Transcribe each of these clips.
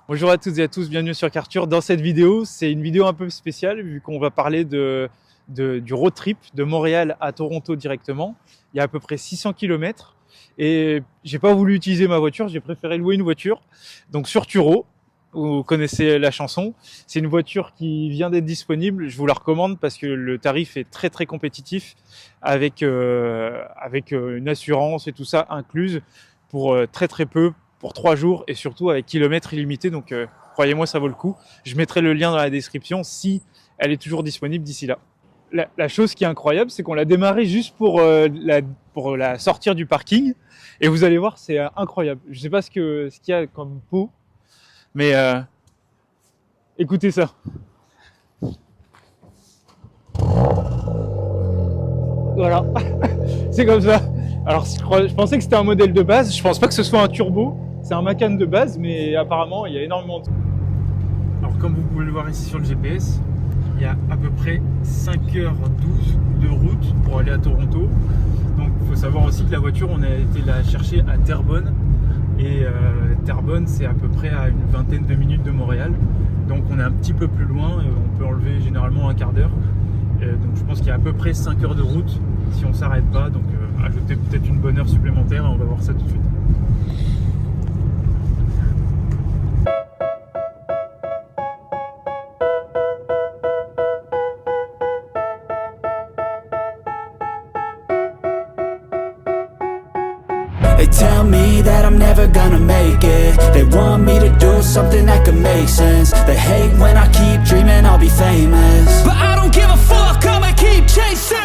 Bonjour à toutes et à tous, bienvenue sur Kartur. Dans cette vidéo, c'est une vidéo un peu spéciale vu qu'on va parler du road trip de Montréal à Toronto directement. Il y a à peu près 600 km et j'ai pas voulu utiliser ma voiture, j'ai préféré louer une voiture. Donc sur Turo, vous connaissez la chanson, c'est une voiture qui vient d'être disponible. Je vous la recommande parce que le tarif est très compétitif avec une assurance et tout ça incluse pour très peu, pour 3 jours et surtout avec kilomètres illimités. Donc croyez-moi, ça vaut le coup. Je mettrai le lien dans la description si elle est toujours disponible d'ici là. La chose qui est incroyable, c'est qu'on l'a démarré juste pour la sortir du parking. Et vous allez voir, c'est incroyable. Je ne sais pas ce qu'il y a comme pot, mais écoutez ça. Voilà, c'est comme ça. Alors je pensais que c'était un modèle de base, je pense pas que ce soit un turbo, c'est un Macan de base, mais apparemment il y a énormément de... Alors comme vous pouvez le voir ici sur le GPS, il y a à peu près 5h12 de route pour aller à Toronto. Donc il faut savoir aussi que la voiture, on a été la chercher à Terrebonne, et Terrebonne c'est à peu près à une vingtaine de minutes de Montréal. Donc on est un petit peu plus loin, on peut enlever généralement un quart d'heure. Donc je pense qu'il y a à peu près 5 heures de route si on ne s'arrête pas, donc ajouter peut-être une bonne heure supplémentaire et on va voir ça tout de suite. They tell me that I'm never gonna make it. They want me to do something that could make sense. They hate when I keep dreaming I'll be famous, but I don't give a fuck, I'ma keep chasing.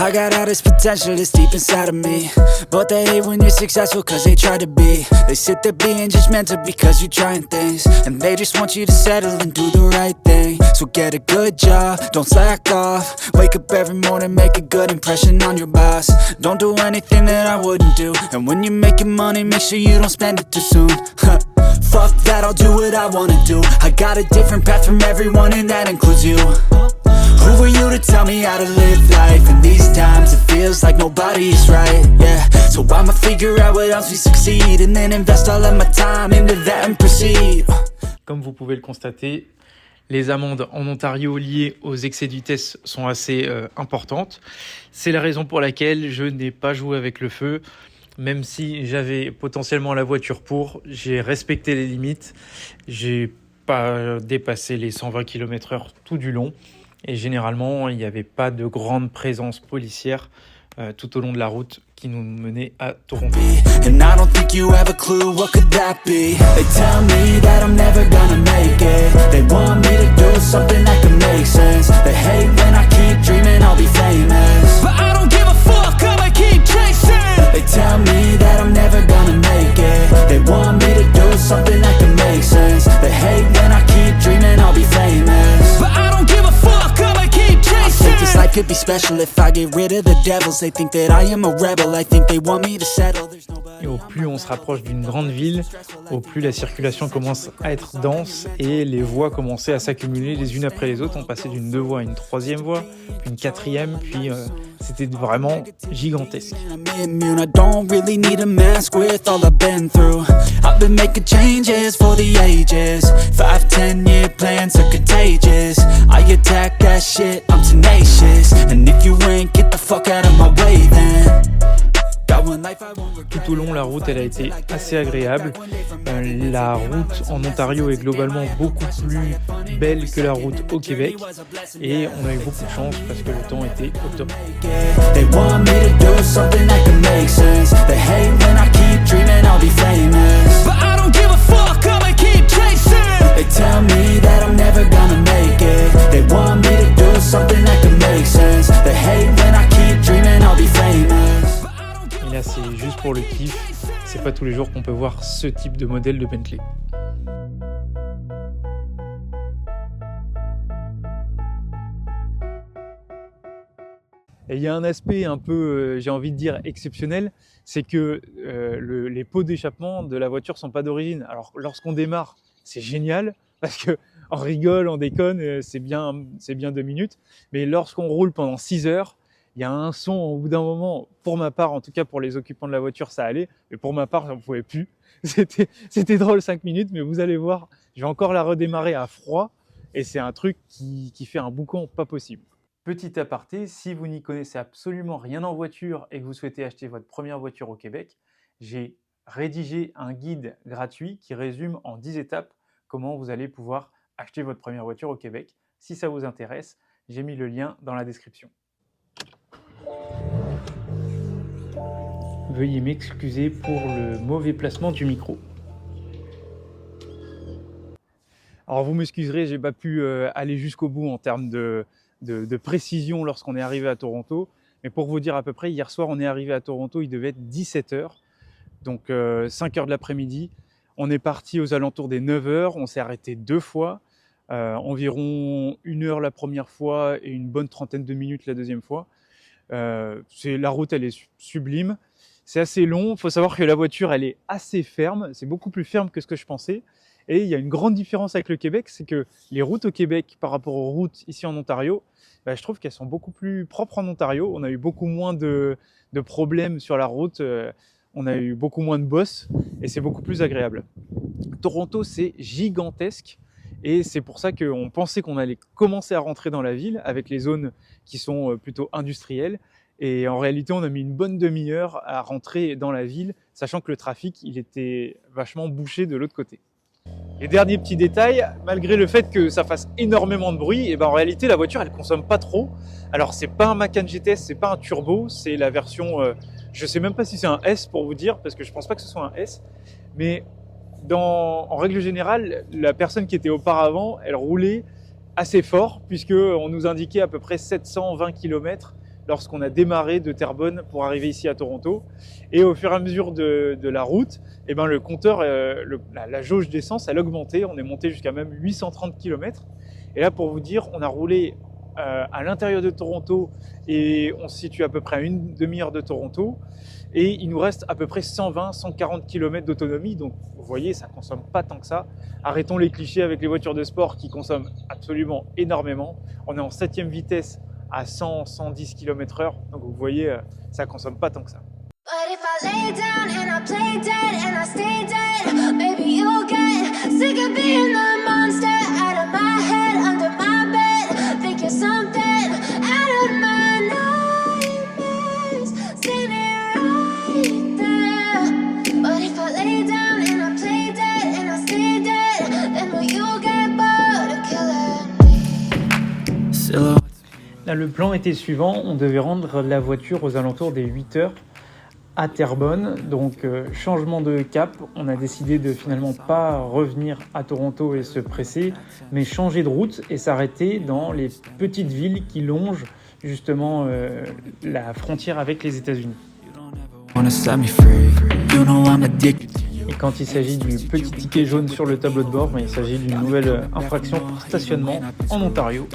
I got all this potential that's deep inside of me, but they hate when you're successful cause they try to be. They sit there being judgmental because you're trying things, and they just want you to settle and do the right thing. So get a good job, don't slack off. Wake up every morning, make a good impression on your boss. Don't do anything that I wouldn't do, and when you're making money, make sure you don't spend it too soon. Fuck that, I'll do what I wanna do. I got a different path from everyone and that includes you. Who are you to tell me how to live life? In these times it feels like nobody's right, yeah. So I'ma figure out what else we succeed, and then invest all of my time into that and proceed. Comme vous pouvez le constater, les amendes en Ontario liées aux excès de vitesse sont assez importantes. C'est la raison pour laquelle je n'ai pas joué avec le feu. Même si j'avais potentiellement la voiture pour, j'ai respecté les limites. J'ai pas dépassé les 120 km/h tout du long. Et généralement, il n'y avait pas de grande présence policière tout au long de la route qui nous menait à Toronto. And I don't think you have a clue what could that be. They tell me that I'm never gonna make it. They want me to do something that could make sense. They hate when I keep dreaming I'll be famous, but I don't give a fuck, I'ma keep chasing. They tell me that I'm never gonna make it. They want me to do something that could make sense. They hate when I keep dreaming I'll be famous, but I don't give a fuck, I'ma keep chasing. I think this life could be special if I get rid of the devils. They think that I am a rebel, I think they want me to settle. Et au plus on se rapproche d'une grande ville, au plus la circulation commence à être dense et les voies commençaient à s'accumuler les unes après les autres. On passait d'une 2 voies à une 3e voie, puis une 4e, puis c'était vraiment gigantesque. I don't really need a mask with all I've been through. I've been making changes for the ages. 5-10 year plans are contagious. I attack that shit, I'm tenacious. And if you ain't, get the fuck out of my way then. Tout au long, la route elle a été assez agréable. La route en Ontario est globalement beaucoup plus belle que la route au Québec et on a eu beaucoup de chance parce que le temps était au top. Et là c'est juste pour le kiff, c'est pas tous les jours qu'on peut voir ce type de modèle de Bentley. Et il y a un aspect un peu, j'ai envie de dire, exceptionnel, c'est que les pots d'échappement de la voiture sont pas d'origine. Alors lorsqu'on démarre, c'est génial, parce que on rigole, on déconne, c'est bien 2 minutes, mais lorsqu'on roule pendant 6 heures, il y a un son au bout d'un moment, pour ma part, en tout cas pour les occupants de la voiture, ça allait, mais pour ma part, j'en pouvais plus. C'était drôle 5 minutes, mais vous allez voir, Je vais encore la redémarrer à froid et c'est un truc qui fait un boucan pas possible. Petit aparté, si vous n'y connaissez absolument rien en voiture et que vous souhaitez acheter votre première voiture au Québec, j'ai rédigé un guide gratuit qui résume en 10 étapes comment vous allez pouvoir acheter votre première voiture au Québec. Si ça vous intéresse, j'ai mis le lien dans la description. Veuillez m'excuser pour le mauvais placement du micro. Alors vous m'excuserez, j'ai pas pu aller jusqu'au bout en termes de précision lorsqu'on est arrivé à Toronto. Mais pour vous dire à peu près, hier soir on est arrivé à Toronto, il devait être 17 h, donc 5 h de l'après-midi. On est parti aux alentours des 9 h, on s'est arrêté 2 fois, environ 1 heure la première fois et une bonne trentaine de minutes la deuxième fois. La route elle est sublime. C'est assez long, il faut savoir que la voiture elle est assez ferme, c'est beaucoup plus ferme que ce que je pensais. Et il y a une grande différence avec le Québec, c'est que les routes au Québec par rapport aux routes ici en Ontario, je trouve qu'elles sont beaucoup plus propres en Ontario. On a eu beaucoup moins de problèmes sur la route, on a eu beaucoup moins de bosses et c'est beaucoup plus agréable. Toronto c'est gigantesque et c'est pour ça qu'on pensait qu'on allait commencer à rentrer dans la ville avec les zones qui sont plutôt industrielles. Et en réalité, on a mis une bonne demi-heure à rentrer dans la ville, sachant que le trafic, il était vachement bouché de l'autre côté. Et dernier petit détail, malgré le fait que ça fasse énormément de bruit, en réalité, la voiture, elle consomme pas trop. Alors, c'est pas un Macan GTS, c'est pas un turbo, c'est la version, je sais même pas si c'est un S pour vous dire, parce que je pense pas que ce soit un S. Mais en règle générale, la personne qui était auparavant, elle roulait assez fort, puisqu'on nous indiquait à peu près 720 km lorsqu'on a démarré de Terrebonne pour arriver ici à Toronto. Et au fur et à mesure de la route, le compteur, la jauge d'essence, elle a augmenté. On est monté jusqu'à même 830 km. Et là, pour vous dire, on a roulé à l'intérieur de Toronto et on se situe à peu près à une demi-heure de Toronto. Et il nous reste à peu près 120-140 km d'autonomie. Donc, vous voyez, ça ne consomme pas tant que ça. Arrêtons les clichés avec les voitures de sport qui consomment absolument énormément. On est en 7e vitesse à 100-110 km/h. Donc vous voyez, ça consomme pas tant que ça. Là, le plan était suivant, on devait rendre la voiture aux alentours des 8 h à Terrebonne, donc changement de cap, on a décidé de finalement pas revenir à Toronto et se presser, mais changer de route et s'arrêter dans les petites villes qui longent justement la frontière avec les États-Unis. Et quand il s'agit du petit ticket jaune sur le tableau de bord, il s'agit d'une nouvelle infraction pour stationnement en Ontario.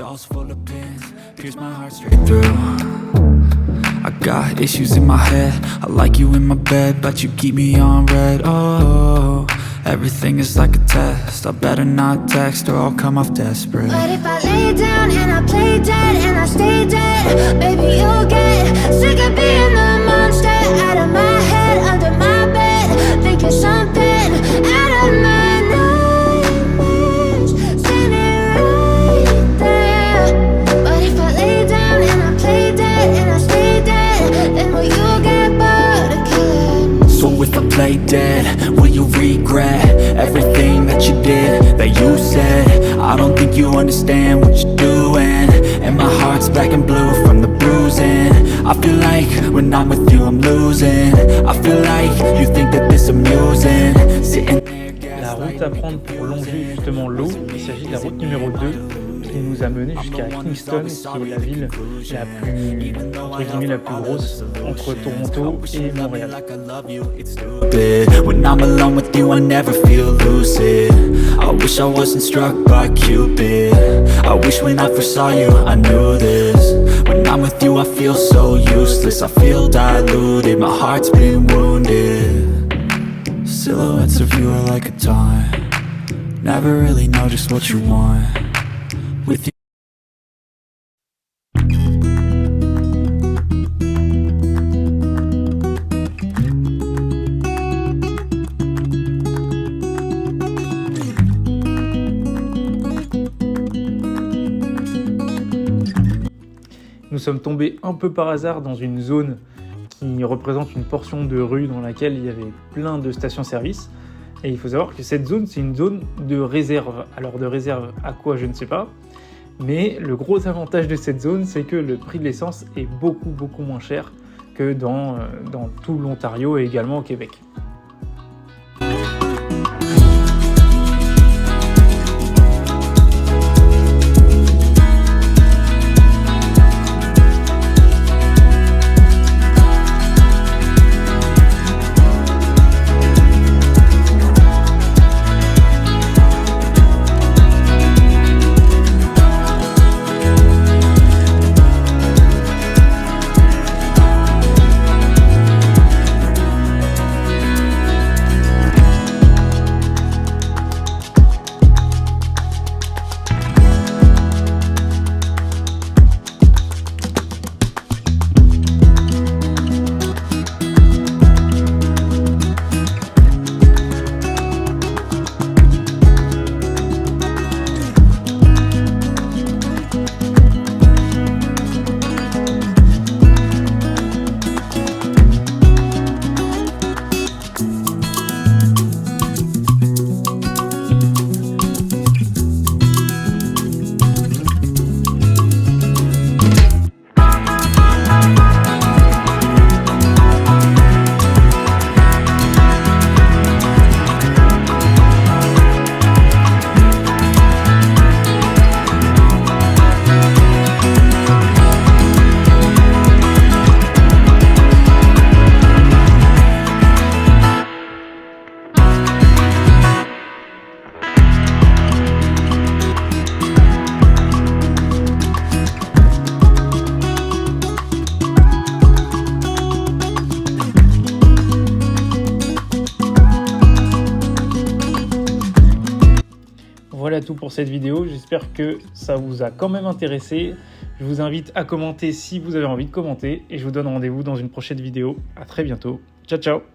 I got issues in my head. I like you in my bed, but you keep me on red. Oh, everything is like a test. I better not text or I'll come off desperate. But if I lay down and I play dead and I stay dead, baby, you'll get sick of being the monster out of my head, under my bed, thinking something out of my nightmares, standing right there. But if I lay down and I play dead and I stay dead, then will you get bored of killing? So if I play dead, will you regret everything that you did, that you said? I don't think you understand what you're doing, and my heart's black and blue from the bruising. I feel like when I'm with you I'm losing. I feel like you think that this amusing. Sitting there. La route à prendre pour longer justement l'eau, il s'agit de la route numéro 2 qui nous a mené jusqu'à Kingston, qui est la ville la plus, entre guillemets, la plus grosse entre Toronto et Montréal. When I'm alone with you I never feel lucid. I wish I wasn't struck by Cupid. I wish when I first saw you I knew this. When I'm with you I feel so useless. I feel diluted, my heart's been wounded. Silhouettes of you are like a taunt. Never really know just what you want. With you. sommes tombés un peu par hasard dans une zone qui représente une portion de rue dans laquelle il y avait plein de stations-service. Et il faut savoir que cette zone, c'est une zone de réserve. Alors de réserve à quoi, je ne sais pas. Mais le gros avantage de cette zone, c'est que le prix de l'essence est beaucoup moins cher que dans tout l'Ontario et également au Québec. Voilà tout pour cette vidéo, j'espère que ça vous a quand même intéressé. Je vous invite à commenter si vous avez envie de commenter et je vous donne rendez-vous dans une prochaine vidéo. À très bientôt, ciao ciao.